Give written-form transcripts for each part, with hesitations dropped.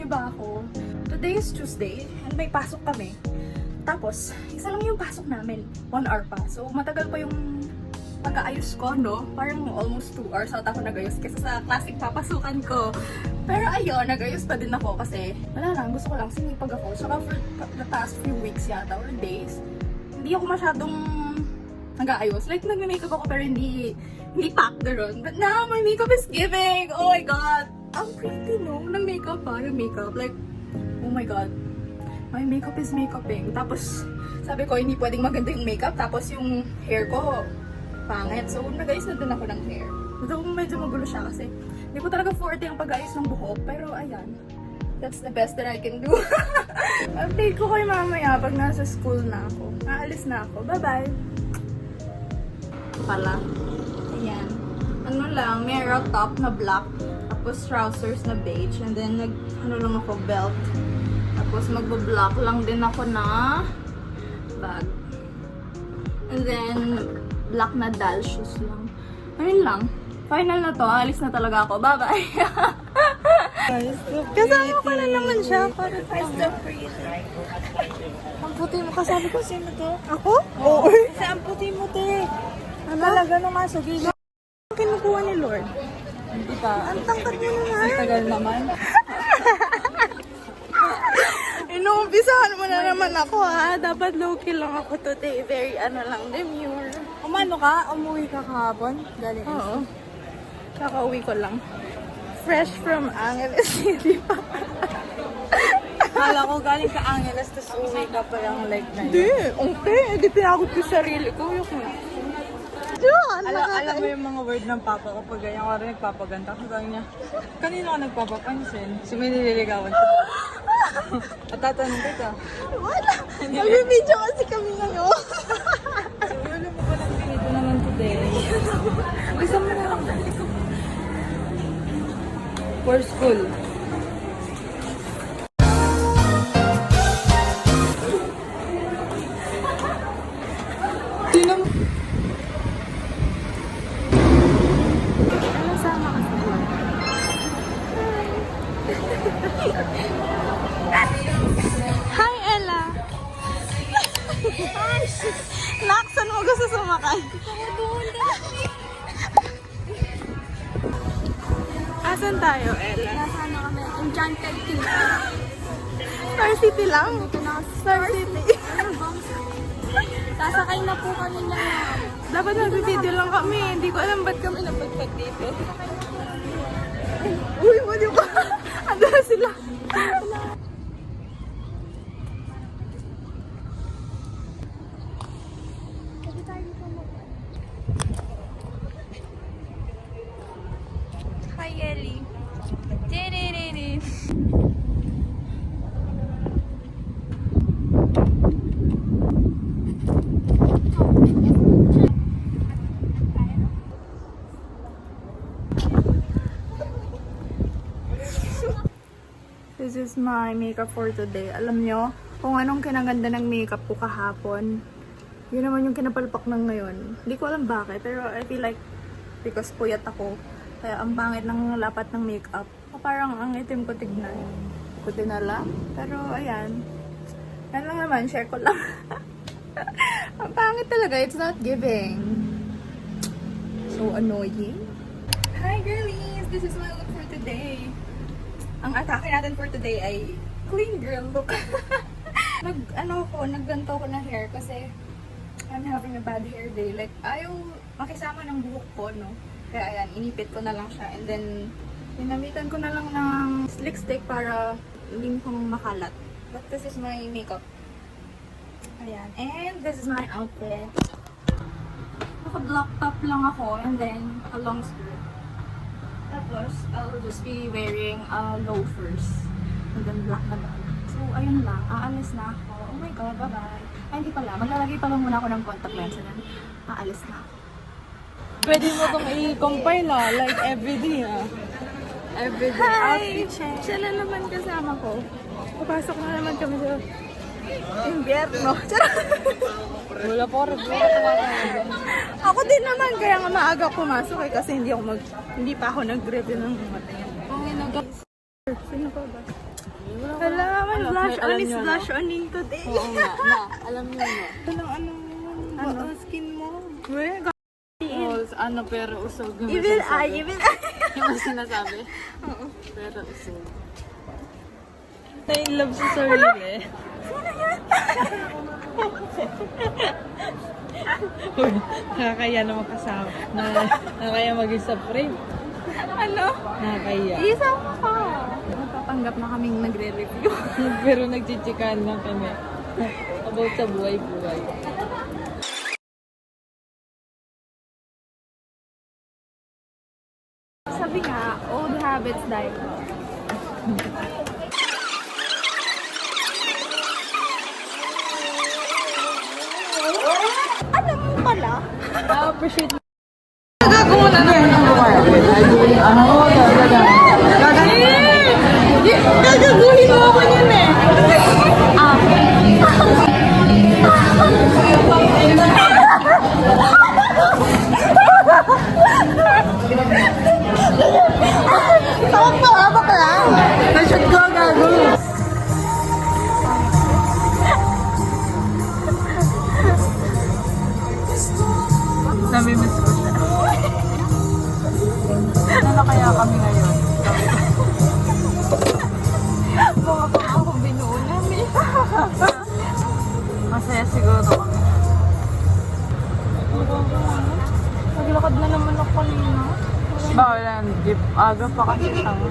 niyo ba ako? Today is Tuesday and may pasok kami. Tapos, isa lang yung pasok namin. 1 hour pa. So, matagal pa yung pag-aayos ko, no? Parang almost 2 hours ako nag-ayos kaysa sa classic papasukan ko. Pero ayun, nag-ayos pa din ako kasi wala lang, gusto ko lang sinipag ako. Saka for the past few weeks yata or days, hindi ako masyadong nag-aayos. Like, nag-makeup ako pero hindi packed ron. But now, my makeup is giving! Oh my God! Ang pretty, no? Nag-makeup pa, nag-makeup. Like, oh my God. My makeup is makeuping. Tapos, sabi ko, hindi pwedeng maganda yung makeup. Tapos, yung hair ko, pangit. So, nag-ayos na din ako ng hair. So, medyo magulo siya kasi hindi ko talaga forte yung pag-ayos ng buhok. Pero, ayan. That's the best that I can do. Update ko kayo mamaya pag nasa school na ako. Naalis na ako. Bye-bye! Pala. Ayan. Ano lang, mirror top na black. Tapos, trousers na beige. And then, ano lang ako, belt. Tapos magbo-block lang din ako na bag. And then, black na dal shoes lang. Ayun lang. Final na to. Alis na talaga ako. Bye-bye! Kasama ko na naman siya. I'm so pretty. Ang puti mo. Kasabi ko, sino to? Ako? Oo. Kasi ang puti mo, te. Ano? Talaga naman sa gilid. Ang kinukuha ni Lord. Hindi pa. Ang tangkad niya naman. Ang tagal naman. Inuumpisahan mo na naman ako ha. Dapat low-key lang ako today. Very lang, demure. Umano ka? Umuwi ka kahapon? Galing. Oo. Kakauwi ko lang. Fresh from Angeles City pa. Kala ko galing ka Angeles, tapos uwi ka pa yung like na Hindi. yun. Okay. Hindi pinagod ko sarili ko. Yung Diyan. Alam mo yung mga word ng papa ko pag ganyan ka rin nagpapaganda. Sabi niya, kanino ka nagpapapansin? Si may nililigawan ko. At tatanong kita. Wala. Nag-video kasi kami ngayon. So, ulo mo pa lang pinito naman today. Gusto mo na lang. For school. Sino mo? Sama ka sa buwan. Hi, Ella! Nak, saan mo gusto sumakay? Asan tayo, Ella? Nasa ano kami, Enchanted Kingdom. Star City lang? Dito na ako sa Star City. Ano bang? Sasakay na po kami niya. Dapat nag-video lang kami. Hindi ko alam ba't kami napagpag dito. Uy, mali ba? Ando na sila. Hi, Ellie. Tiri-ri-ri. This is my makeup for today. Alam nyo, kung anong kinaganda ng makeup ko kahapon, yun naman yung kinapalpak ng ngayon. Hindi ko alam bakit, pero I feel like because puyat ako, kaya ang pangit ng lapat ng makeup. Parang ang itim ko tignan. Ko dinala. Pero ayan. Yan lang naman, share ko lang. Ang pangit talaga, it's not giving. So annoying. Hi girlies! This is my look for today. Ang atake natin for today ay clean girl look. Nagganto ko na hair kasi I'm having a bad hair day. Like, ayaw makisama ng buhok ko, no? Kaya ayan, inipit ko na lang siya. And then, ginamitan ko na lang ng slick stick para hindi ko makalat. But this is my makeup. Ayan. And this is my outfit. Naka-block top lang ako and then a long skirt. Tapos, I'll just be wearing loafers. And then black na bag. So, ayun lang. Aalis na ako. Oh my God, bye-bye. Ay, hindi pala. Maglalagay pa lang muna ako ng contact lens. And then, aalis na ako. Pwede mo itong i-compile like everyday Everyday outfit check. Siya na naman kasama ko. Papasok na naman kami sa Impyerno. Wala po rin. Ako din naman, kaya nga maaga pumasok eh, kasi hindi pa ako nag-review ng mga tingin. Ang Sino pa ba? blush Alam on is niyo, no? blush oning today. Oo nga, na. Alam niyo na. Ano skin mo? Weh, Oh, ano, pero usog yung evil masasabi. eye, evil eye. Yung mas sinasabi. Pero usog. Na-in-love sa sarili. Uy, nakakaya naman kasama. Nakakaya mag-isa frame. Ano? Nakakaya. Isama ka. Natatanggap na kaming nagre-review. Pero nagchichikan lang kami. About sa buhay-buhay. Sabi nga, old habits die hard. Alam mo pala? Appreciate mo. Gagawa mo na naman ang buhay. Ano? Gagaguhin mo ako yun eh. Tawag pa, abak lang. Nashoot ko, gago. Namimiss ko siya. Ano na kaya kami ngayon? Mga pang ako binuo namin. Masaya siguro kami. Naglakad na naman ako kanina. Bawal yan. Aga pa kasi tama.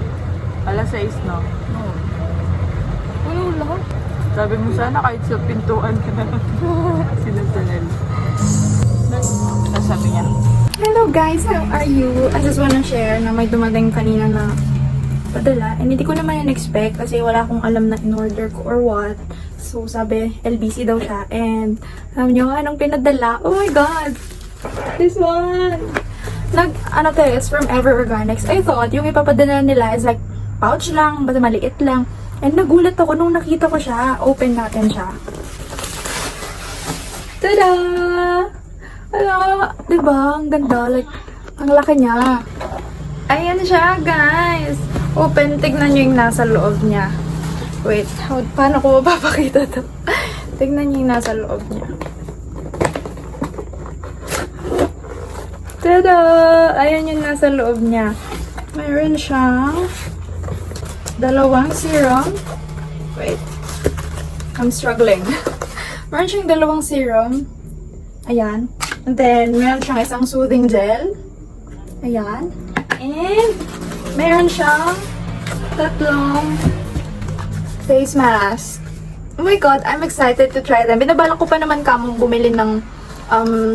Alas 6 na. Ano lahat? Sabi mo sana kahit sa pintuan ka na. Sinasanel. Tapos sabi niya, Hello guys, how are you? I just wanna share na may dumating kanina na padala. And hindi ko naman in-expect kasi wala akong alam na in-order ko or what. So sabi, LBC daw siya. And sabi niyo, anong pinadala? Oh my god! This one! Ano to, it's from Ever Organics. I thought yung ipapadala nila is like pouch lang, basta maliit lang. And nagulat ako nung nakita ko siya. Open natin siya. Tada! Ala, diba? Ang ganda. Like, ang laki niya. Ayan siya, guys. Open. Tignan nyo yung nasa loob niya. Wait, paano ko mapapakita to? Tignan nyo yung nasa loob niya. Tada! Ayan yung nasa loob niya. Mayroon siyang dalawang serum. Wait. I'm struggling. Mayroon siyang dalawang serum. Ayan. And then, meron siyang isang soothing gel. Ayan. And, meron siyang tatlong face mask. Oh my god, I'm excited to try them. Binabalak ko pa naman kamong bumili ng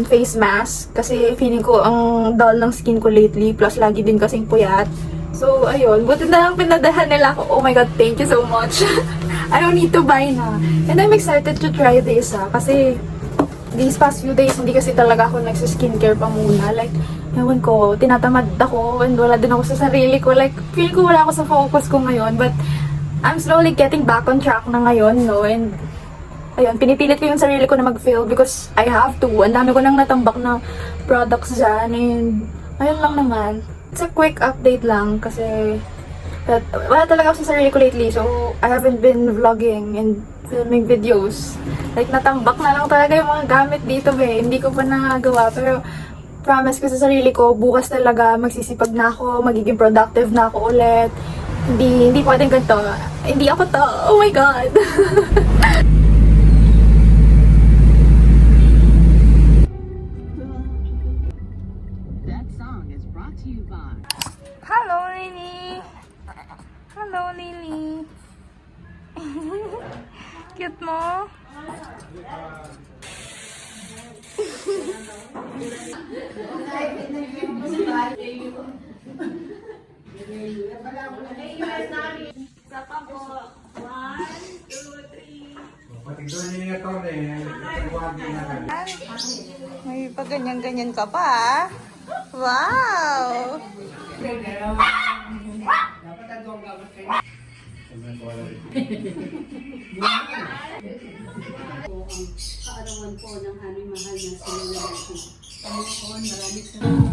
face mask. Kasi feeling ko ang dull ng skin ko lately. Plus, lagi din kasing puyat. So, ayun. Buti na lang pinadahan nila ako. Oh my god, thank you so much. I don't need to buy na. And I'm excited to try this kasi these past few days, hindi kasi talaga ako nagsa-skincare pa muna. Like, ewan ko, tinatamad ako and wala din ako sa sarili ko. Like, feel ko wala ako sa focus ko ngayon. But, I'm slowly getting back on track na ngayon, no? And, ayun, pinipilit ko yung sarili ko na mag-fail because I have to. Ang dami ko nang natambak na products dyan. And, ayun lang naman. It's a quick update lang kasi wala talaga ako sa sarili ko lately. So, I haven't been vlogging and filming videos. Like, natambak na lang talaga yung mga gamit dito, Hindi ko pa nagawa. Pero, promise ko sa sarili ko, bukas talaga magsisipag na ako, magiging productive na ako ulit. Hindi pwedeng ganito. Hindi ako to. Oh my God! That song is brought to you by Hello, Lily! Hello, Lily! Cute mo? May pag-ganyan-ganyan ka pa, ah. Wow! kaarawan po ng aming mahal na celebrity. Panginoon, maraming salamat.